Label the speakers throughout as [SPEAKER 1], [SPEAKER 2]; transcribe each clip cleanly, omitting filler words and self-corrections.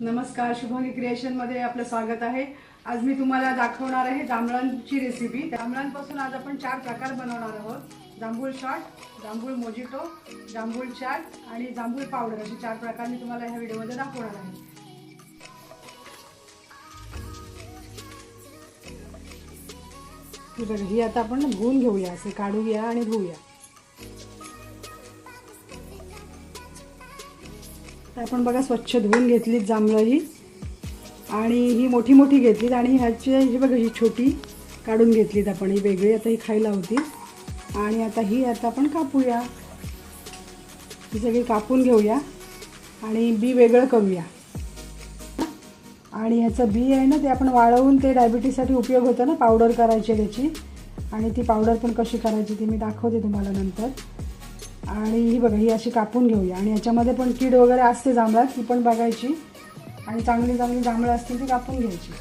[SPEAKER 1] नमस्कार, शुभांगी क्रिएशनमध्ये आपलं स्वागत आहे। आज मी तुम्हाला दाखवणार आहे जांभळांची रेसिपी। जांभळांपासून आज आपण 4 प्रकार बनवणार आहोत। जांभूळ शॉट, जांभूळ मोजिटो, जांभूळ चाट आणि जांभूळ पावडर असे 4 प्रकार मी तुम्हाला ह्या व्हिडिओमध्ये दाखवणार आहे। ही आता आपण धुवून घेऊया, असे काढूया आणि धुवूया। आपण बघा स्वच्छ धुवून घेतली जांभळं ही, आणि ही मोठी मोठी घेतलीत आणि ह्याची ही बघा ही छोटी काढून घेतलीत आपण। ही वेगळी आता ही खायला होती आणि आता आपण कापूया। ही सगळी कापून घेऊया आणि बी वेगळं करूया। आणि ह्याचं बी आहे ना ते आपण वाळवून ते डायबिटीजसाठी उपयोग होतं ना, पावडर करायची त्याची। आणि ती पावडर पण कशी करायची ती मी दाखवते तुम्हाला नंतर। आणि ही बघा ही अशी कापून घेऊया आणि याच्यामध्ये पण कीड वगैरे असते जांभळात, ती पण बघायची आणि चांगली चांगली जांभळं असतील ती कापून घ्यायची।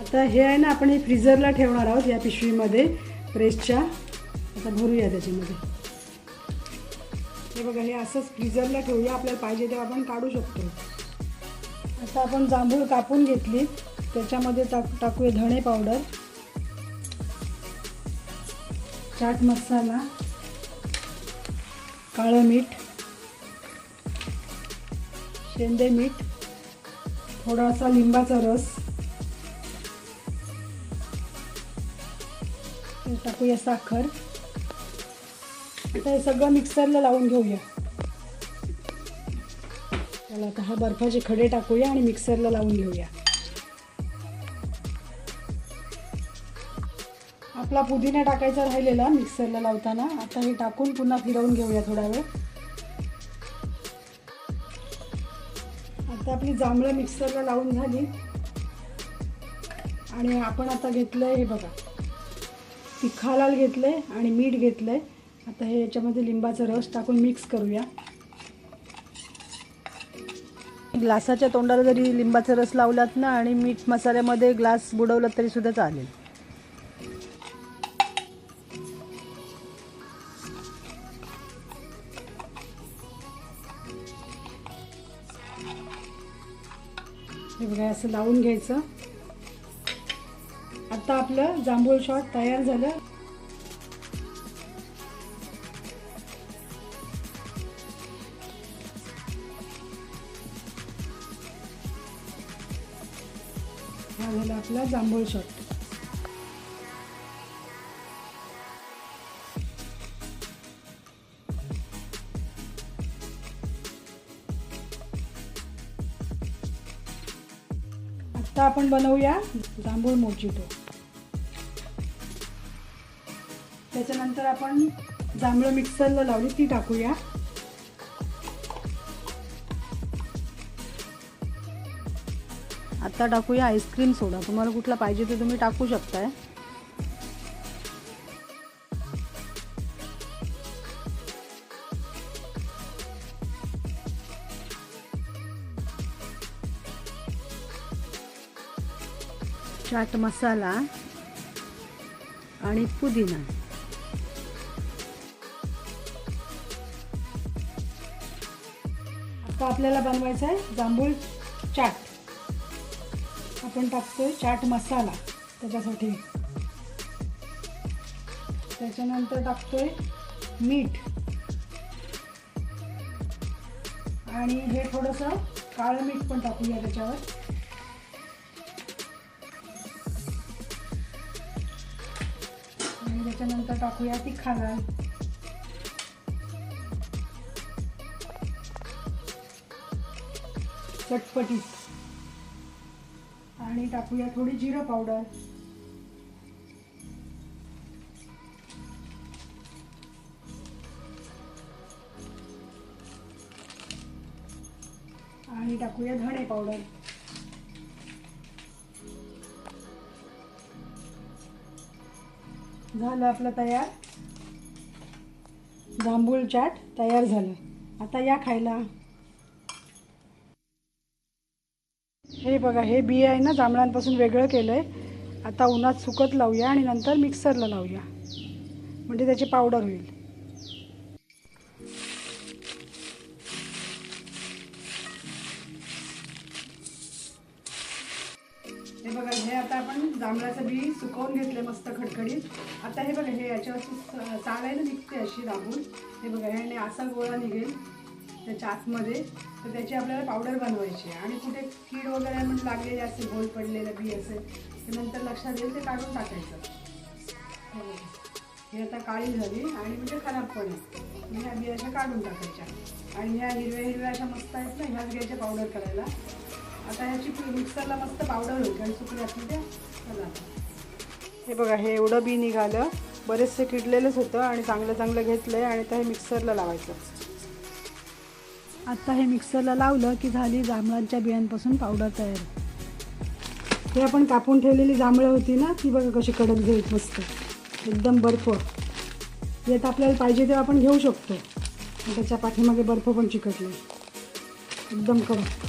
[SPEAKER 1] आता हे आहे ना आपण हे फ्रीजरला ठेवणार आहोत या पिशवीमध्ये प्रेसच्या। आता भरूया त्याच्यामध्ये। हे बघा हे असंच फ्रीजरला ठेवूया, आपल्याला पाहिजे तेव्हा आपण काढू शकतो। आता आपण जांभूळ कापून घेतली, त्याच्यामध्ये टाकूया धणे पावडर, चाट मसाला, काळं मीठ, शेंदे मीठ, थोडासा लिंबाचा रस, टाकूया साखर। आता हे सगळं मिक्सरला लावून घेऊया। चला आता हा बर्फाचे खडे टाकूया आणि मिक्सरला लावून घेऊया। आपला पुदिना टाकायचा राहिलेला मिक्सरला लावताना, आता हे टाकून पुन्हा फिरवून घेऊया थोडा वेळ। आता आपली जांभळं मिक्सरला लावून झाली आणि आपण आता घेतलंय हे बघा तिखा लाल घेतलंय आणि मीठ घेतलंय। आता हे याच्यामध्ये लिंबाचा रस टाकून मिक्स करूया। ग्लासाच्या तोंडाला जरी लिंबाचा रस लावलात ना आणि मीठ मसाल्यामध्ये ग्लास बुडवलात तरी सुद्धा चालेल। हे बघा असं लावून घ्यायचं। आता आपलं जांभूळ शॉट तयार झालं। हा झाला आपला जांभूळ शॉट। आता आपण बनवूया जांभूळ मोजिटो। त्याच्यानंतर आपण जांभळं मिक्सरला लावली ती टाकूया। आता टाकूया आईस्क्रीम सोडा, तुम्हाला कुठला पाहिजे ते तुम्ही टाकू शकताय। चाट मसाला आणि पुदिना। आता आपल्याला बनवायचा आहे जांभूळ चाट। आपण टाकतोय चाट मसाला त्याच्यासाठी, त्याच्यानंतर टाकतोय मीठ आणि हे थोडंसं काळं मीठ पण टाकूया त्याच्यावर। आणि त्याच्यानंतर टाकूया तिखा लाल, चटपटीत, आणि टाकूया थोडी जिरं पावडर। आणि टाकूया धणे पावडर। झालं आपलं तयार, जांभूळ चाट तयार झालं। आता या खायला। हे बघा हे बी आहे ना जांभळांपासून वेगळं केलंय। आता उन्हात सुकत लावूया आणि नंतर मिक्सरला लावूया, म्हणजे त्याची पावडर होईल। हे बघा, हे आता आपण जांभळाचं बी सुकवून घेतले मस्त खडखडीत. आता हे बघा, हे याच्यावरची साल आहे ना, निघते अशी दाबून. हे बघा, ह्याने असा गोळा निघेल त्याच्या आतमध्ये. तर त्याची आपल्याला पावडर बनवायची आहे. आणि कुठे कीड वगैरे म्हणजे लागलेली असेल, गोल पडलेलं बी असेल, ते नंतर लक्षात येईल, ते काढून टाकायचं. ही आता काळी झाली आणि म्हणजे खराब पण आहे. ह्या बिया अशा काढून टाकायच्या. आणि ह्या हिरव्या हिरव्या अशा मस्त आहेत ना, ह्याच घ्यायच्या पावडर करायला. आता ह्याची मिक्सरला मस्त पावडर होईल, कारण सुकली असली त्या. चला, हे बघा, हे एवढं बी निघालं. बरेचसे किडलेलंच होतं आणि चांगलं चांगलं घेतलं आहे. आणि आता हे मिक्सरला लावायचं. आता हे मिक्सरला लावलं की झाली जांभळांच्या बियांपासून पावडर तयार. हे आपण कापून ठेवलेली जांभळं होती ना, ती बघा कशी कडक झालीत मस्त, एकदम बर्फ. यात आपल्याला पाहिजे तेव्हा आपण घेऊ शकतो. त्याच्या पाठीमागे बर्फ पण चिकटले, एकदम कडक.